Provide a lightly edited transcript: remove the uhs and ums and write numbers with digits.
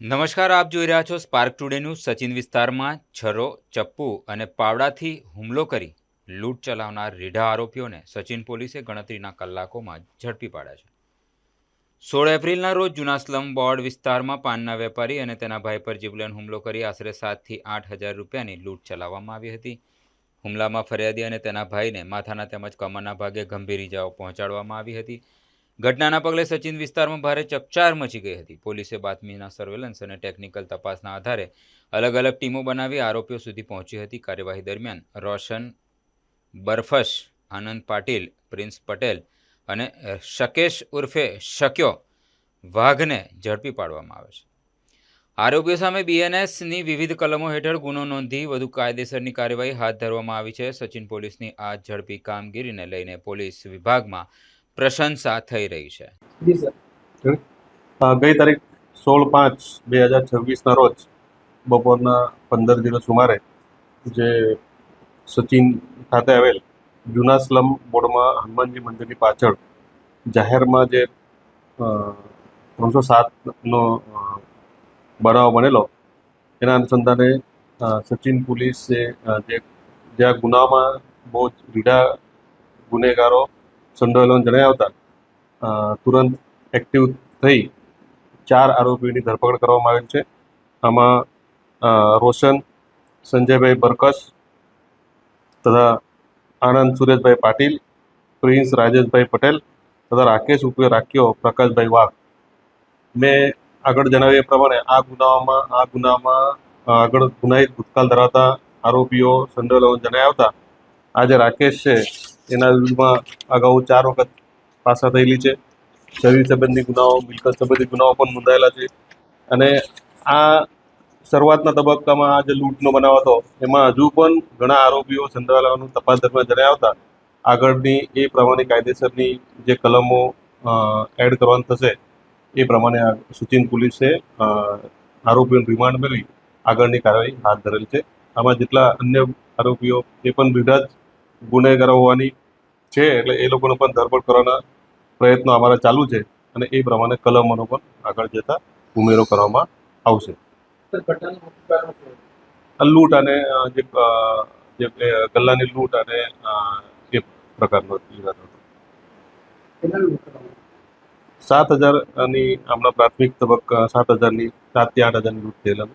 નમસ્કાર, આપ જોઈ રહ્યા છો સ્પાર્ક ટુડે ન્યૂઝ. સચિન વિસ્તારમાં છરો, ચપ્પુ અને પાવડાથી હુમલો કરી લૂંટ ચલાવનાર રીઢા આરોપીઓને સચિન પોલીસે ગણતરીના કલાકોમાં ઝડપી પાડ્યા છે. 16 એપ્રિલના રોજ જૂના સ્લમ બોર્ડ વિસ્તારમાં પાનના વેપારી અને તેના ભાઈ પર જીવલેણ હુમલો કરી આશરે 7 થી 8 હજાર રૂપિયાની લૂંટ ચલાવવામાં આવી હતી. હુમલામાં ફરિયાદી અને તેના ભાઈને માથાના તેમજ કમરના ભાગે ગંભીર ઇજાઓ પહોંચાડવામાં આવી હતી. ઘટનાના પગલે સચિન વિસ્તારમાં ભારે ચકચાર મચી ગઈ હતી. પોલીસે બાતમીના સર્વેલન્સ અને ટેકનિકલ તપાસના આધારે અલગ અલગ ટીમો બનાવી આરોપીઓ સુધી પહોંચી હતી. કાર્યવાહી દરમિયાન રોશન બરફશ, આનંદ પાટીલ, પ્રિન્સ પટેલ અને શકેશ ઉર્ફે શક્યો વાઘને ઝડપી પાડવામાં આવે છે. આરોપીઓ સામે બીએનએસની વિવિધ કલમો હેઠળ ગુનો નોંધી વધુ કાયદેસરની કાર્યવાહી હાથ ધરવામાં આવી છે. સચિન પોલીસની આ ઝડપી કામગીરીને લઈને પોલીસ વિભાગમાં પ્રશંસા થઈ રહી છે. ગઈ તારીખ 16/5/2026 રોજ બપોરના 15:00 સુમારે જે સચિન ખાતે આવેલ જૂના સ્લમ બોર્ડમાં હનુમાનજી મંદિરની પાછળ જાહેરમાં જે 307નો બનાવ બનેલો એના અનુસંધાને સચિન પોલીસે જ્યાં ગુનામાં બહુ જ રીઢા ગુનેગારો સંડોવાયેલા જણાયા હતા તુરંત એક્ટિવ થઈ 4 આરોપીઓની ધરપકડ કરવામાં આવેલ છે. આમાં રોશન સંજયભાઈ બરકસ તથા આનંદ સુરેશભાઈ પાટીલ, પ્રિન્સ રાજેશભાઈ પટેલ તથા રાકેશ ઉર્ફે રાખ્યો પ્રકાશભાઈ વાઘ. મેં આગળ જણાવ્યા પ્રમાણે આ ગુનામાં આગળ ગુનાહિત ભૂતકાળ ધરાવતા આરોપીઓ સંડોવાયેલા જણાયા હતા. આ જે રાકેશ છે એના વિરુદ્ધમાં અગાઉ 4 વખત પાસા થયેલી છે. શરીર સંબંધી ગુનાઓ, મિલકત સંબંધી ગુનાઓ પણ નોંધાયેલા છે. અને આ શરૂઆતના તબક્કામાં આ જે લૂંટનો બનાવ હતો એમાં હજુ પણ ઘણા આરોપીઓ સંડોવાયેલાનું તપાસ દરમિયાન જણાયા હતા. આગળની એ પ્રમાણે કાયદેસરની જે કલમો એડ કરવાનું થશે એ પ્રમાણે સચિન પોલીસે આરોપીઓનું રિમાન્ડ મેળવી આગળની કાર્યવાહી હાથ ધરેલ છે. આમાં જેટલા અન્ય આરોપીઓ એ પણ રીઢા જ ગુનેગારો હોવાની છે એટલે એ લોકોને પણ ધરપકડ કરવાના પ્રયત્નો અમારા ચાલુ છે અને એ પ્રમાણે કલમોનો પણ આગળ જતા ઉમેરો કરવામાં આવશે. લૂંટ અને જે ગલ્લાની લૂંટ અને એ પ્રકારનો ઈરાદો હતો. 7,000ની હમણાં પ્રાથમિક તબક્કા 7,000ની 7 થી 8,000ની લૂંટ થયેલા.